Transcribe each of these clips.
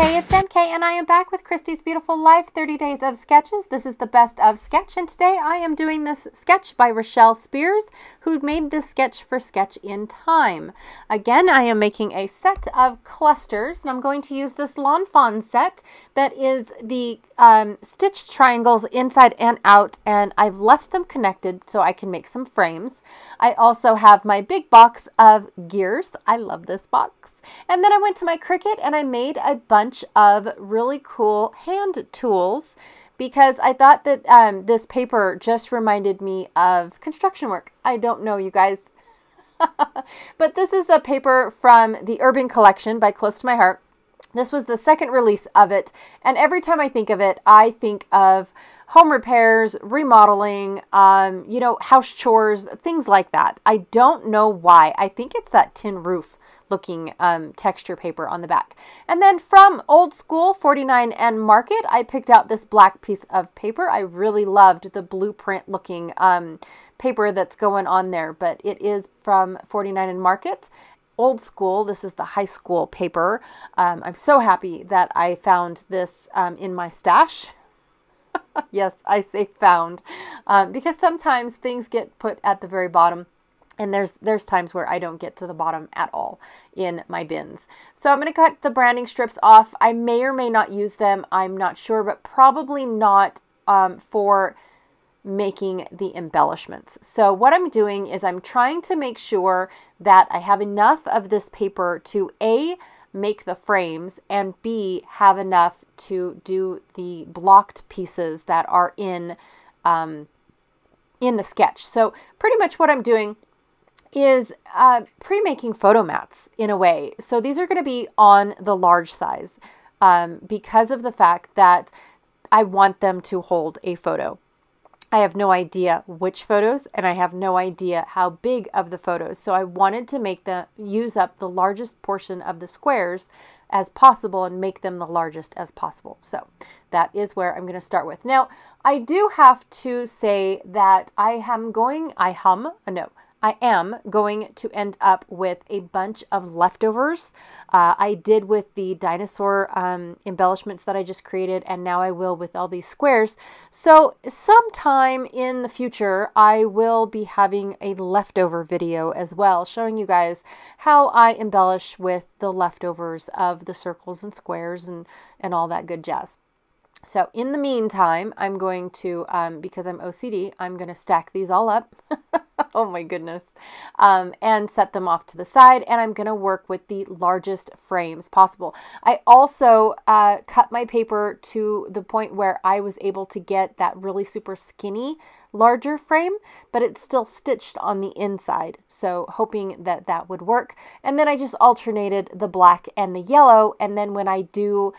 Hey, it's MK and I am back with Christy's Beautiful Life 30 Days of Sketches. This is the best of sketch, and today I am doing this sketch by Rochelle Spears, who made this sketch for Sketch in Time. Again, I am making a set of clusters, and I'm going to use this Lawn Fawn set that is the stitched triangles inside and out, and I've left them connected so I can make some frames. I also have my big box of gears. I love this box. And then I went to my Cricut and I made a bunch of really cool hand tools because I thought that this paper just reminded me of construction work. I don't know, you guys. But this is a paper from the Urban Collection by Close to My Heart. This was the second release of it, and every time I think of it, I think of home repairs, remodeling, you know, house chores, things like that. I don't know why. I think it's that tin roof looking texture paper on the back. And then from Old School 49 and Market, I picked out this black piece of paper. I really loved the blueprint looking paper that's going on there, but it is from 49 and Market. Old School, this is the high school paper. I'm so happy that I found this in my stash. Yes, I say found, because sometimes things get put at the very bottom. And there's times where I don't get to the bottom at all in my bins. So I'm going to cut the branding strips off. I may or may not use them. I'm not sure, but probably not for making the embellishments. So what I'm doing is I'm trying to make sure that I have enough of this paper to A, make the frames, and B, have enough to do the blocked pieces that are in the sketch. So pretty much what I'm doing is pre-making photo mats in a way. So these are going to be on the large size because of the fact that I want them to hold a photo. I have no idea which photos, and I have no idea how big of the photos. So I wanted to use up the largest portion of the squares as possible and make them the largest as possible. So that is where I'm going to start with. Now, I do have to say that I am going to end up with a bunch of leftovers. I did with the dinosaur embellishments that I just created, and now I will with all these squares. So sometime in the future, I will be having a leftover video as well, showing you guys how I embellish with the leftovers of the circles and squares and all that good jazz. So in the meantime, I'm going to, because I'm OCD, I'm going to stack these all up. Oh my goodness. And set them off to the side. And I'm going to work with the largest frames possible. I also cut my paper to the point where I was able to get that really super skinny larger frame, but it's still stitched on the inside. So hoping that that would work. And then I just alternated the black and the yellow. And then when I do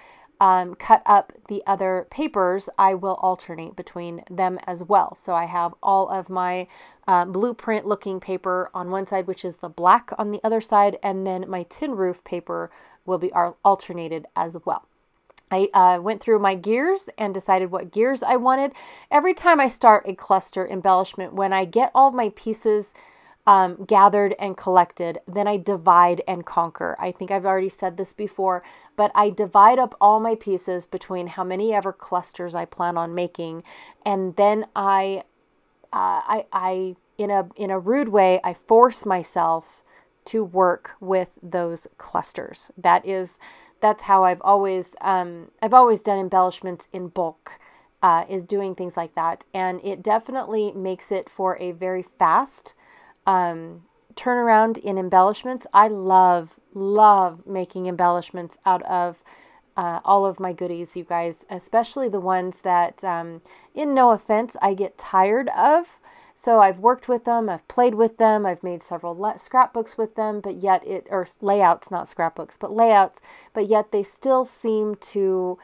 cut up the other papers, I will alternate between them as well. So I have all of my blueprint looking paper on one side, which is the black on the other side, and then my tin roof paper will be alternated as well. I went through my gears and decided what gears I wanted. Every time I start a cluster embellishment, when I get all of my pieces gathered and collected, then I divide and conquer. I think I've already said this before, but I divide up all my pieces between how many ever clusters I plan on making, and then I in a rude way, I force myself to work with those clusters. That's how I've always done embellishments in bulk. Is doing things like that, and it definitely makes it for a very fast turnaround in embellishments. I love making embellishments out of all of my goodies, you guys, especially the ones that, in no offense, I get tired of. So I've worked with them, I've played with them, I've made several scrapbooks with them, but yet or layouts, not scrapbooks, but layouts, but yet they still seem to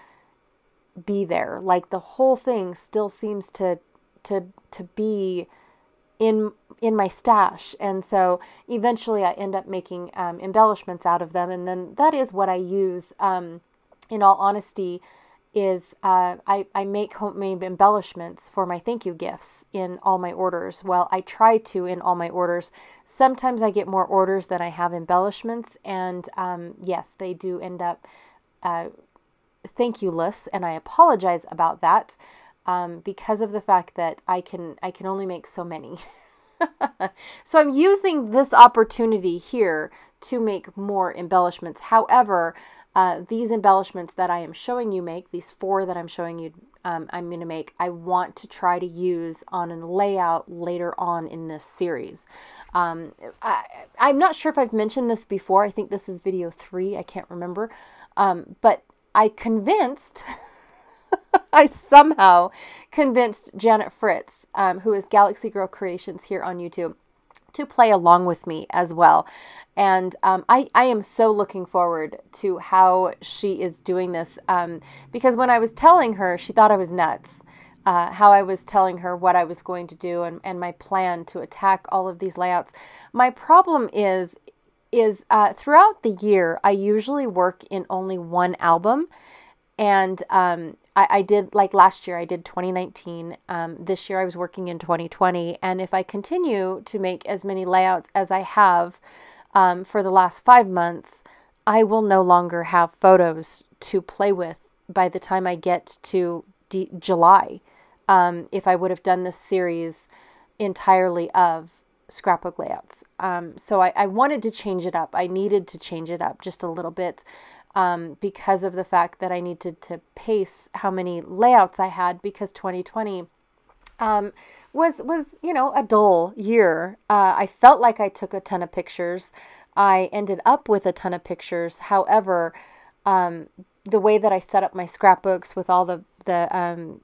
be there. Like the whole thing still seems to be in my stash. And so eventually I end up making embellishments out of them. And then that is what I use, in all honesty, is I make homemade embellishments for my thank you gifts in all my orders. Well, I try to in all my orders. Sometimes I get more orders than I have embellishments. And yes, they do end up thank-you-less, and I apologize about that, because of the fact that I can only make so many. So I'm using this opportunity here to make more embellishments. However, these embellishments that I am showing you make, these 4 that I'm showing you I'm going to make, I want to try to use on a layout later on in this series. I'm not sure if I've mentioned this before. I think this is video 3. I can't remember. But I convinced, I somehow convinced Janet Fritz, who is Galaxy Girl Creations here on YouTube, to play along with me as well. And I am so looking forward to how she is doing this, because when I was telling her, she thought I was nuts, how I was telling her what I was going to do and my plan to attack all of these layouts. My problem is throughout the year, I usually work in only one album. And I did, like last year, I did 2019. This year I was working in 2020. And if I continue to make as many layouts as I have for the last 5 months, I will no longer have photos to play with by the time I get to July. If I would have done this series entirely of scrapbook layouts. So I wanted to change it up. I needed to change it up just a little bit. Because of the fact that I needed to pace how many layouts I had, because 2020 was you know, a dull year. I felt like I took a ton of pictures. I ended up with a ton of pictures. However, the way that I set up my scrapbooks with all the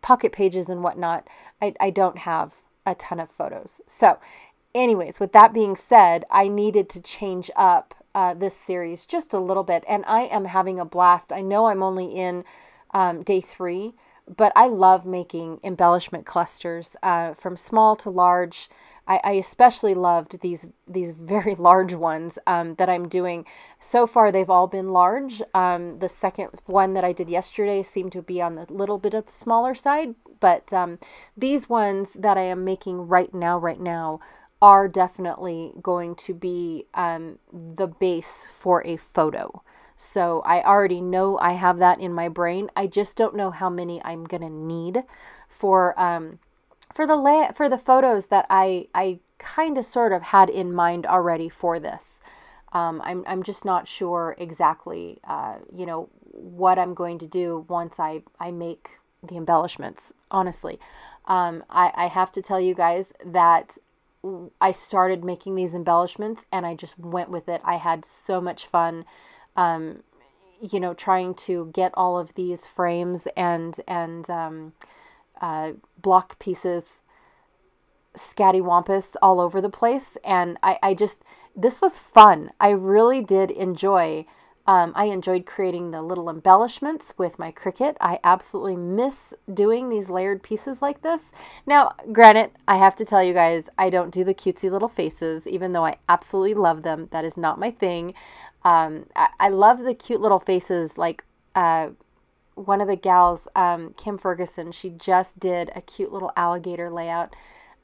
pocket pages and whatnot, I don't have a ton of photos. So anyways, with that being said, I needed to change up this series just a little bit, and I am having a blast. I know I'm only in day 3, but I love making embellishment clusters from small to large. I especially loved these very large ones that I'm doing. So far, they've all been large. The second one that I did yesterday seemed to be on the little bit of the smaller side, but these ones that I am making right now are definitely going to be the base for a photo. So I already know I have that in my brain. I just don't know how many I'm gonna need for the photos that I kind of sort of had in mind already for this. I'm just not sure exactly you know, what I'm going to do once I make the embellishments. Honestly, I have to tell you guys that I started making these embellishments and I just went with it. I had so much fun, you know, trying to get all of these frames and block pieces scattywampus all over the place. And this was fun. I really did enjoy. I enjoyed creating the little embellishments with my Cricut. I absolutely miss doing these layered pieces like this. Now, granted, I have to tell you guys, I don't do the cutesy little faces, even though I absolutely love them. That is not my thing. I love the cute little faces, like one of the gals, Kim Ferguson, she just did a cute little alligator layout,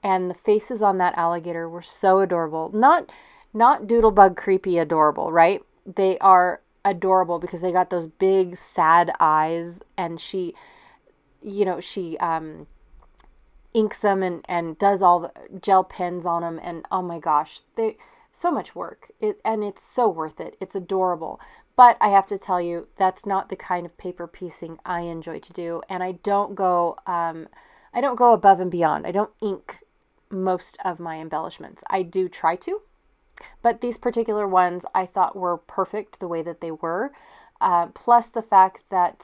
and the faces on that alligator were so adorable. Not doodlebug creepy adorable, right? They are adorable because they got those big sad eyes, and she, you know, she inks them and does all the gel pens on them, and oh my gosh, they so much work. And it's so worth it. It's adorable. But I have to tell you, that's not the kind of paper piecing I enjoy to do, and I don't go above and beyond. I don't ink most of my embellishments. I do try to. But these particular ones I thought were perfect the way that they were. Plus the fact that,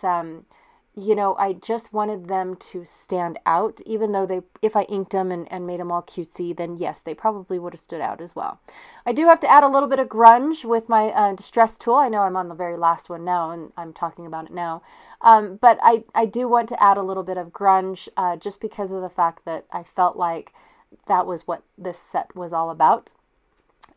you know, I just wanted them to stand out. Even though if I inked them and made them all cutesy, then yes, they probably would have stood out as well. I do have to add a little bit of grunge with my distress tool. I know I'm on the very last one now, and I'm talking about it now. But I do want to add a little bit of grunge just because of the fact that I felt like that was what this set was all about.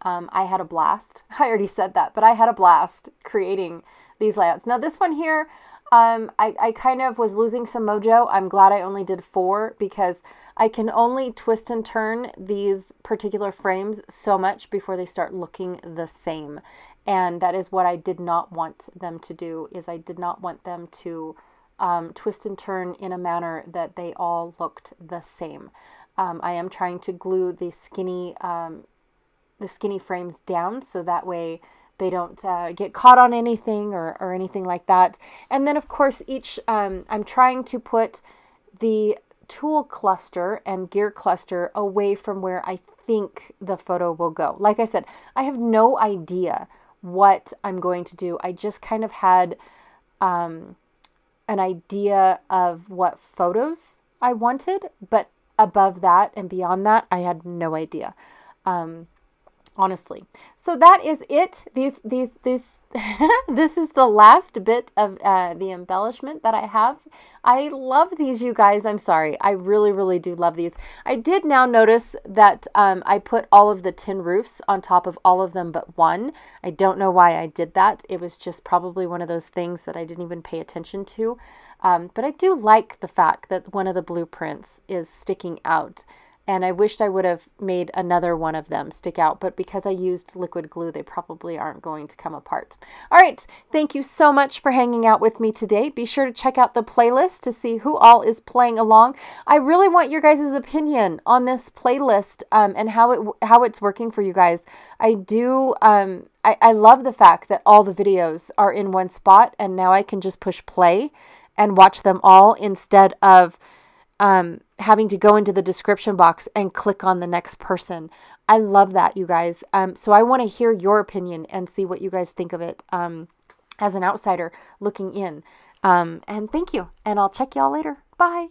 I had a blast. I already said that, but I had a blast creating these layouts. Now this one here, I kind of was losing some mojo. I'm glad I only did 4 because I can only twist and turn these particular frames so much before they start looking the same. And that is what I did not want them to do, is I did not want them to twist and turn in a manner that they all looked the same. I am trying to glue the skinny frames down so that way they don't get caught on anything or anything like that. And then of course I'm trying to put the tool cluster and gear cluster away from where I think the photo will go. Like I said, I have no idea what I'm going to do. I just kind of had an idea of what photos I wanted, but above that and beyond that, I had no idea. Honestly. So that is it. This is the last bit of the embellishment that I have. I love these, you guys. I'm sorry. I really, really do love these. I did now notice that I put all of the tin roofs on top of all of them but one. I don't know why I did that. It was just probably one of those things that I didn't even pay attention to. But I do like the fact that one of the blueprints is sticking out. And I wished I would have made another one of them stick out, but because I used liquid glue, they probably aren't going to come apart. All right, thank you so much for hanging out with me today. Be sure to check out the playlist to see who all is playing along. I really want your guys' opinion on this playlist and how it's working for you guys. I do, I love the fact that all the videos are in one spot, and now I can just push play and watch them all instead of having to go into the description box and click on the next person. I love that, you guys. So I want to hear your opinion and see what you guys think of it as an outsider looking in. And thank you. And I'll check y'all later. Bye.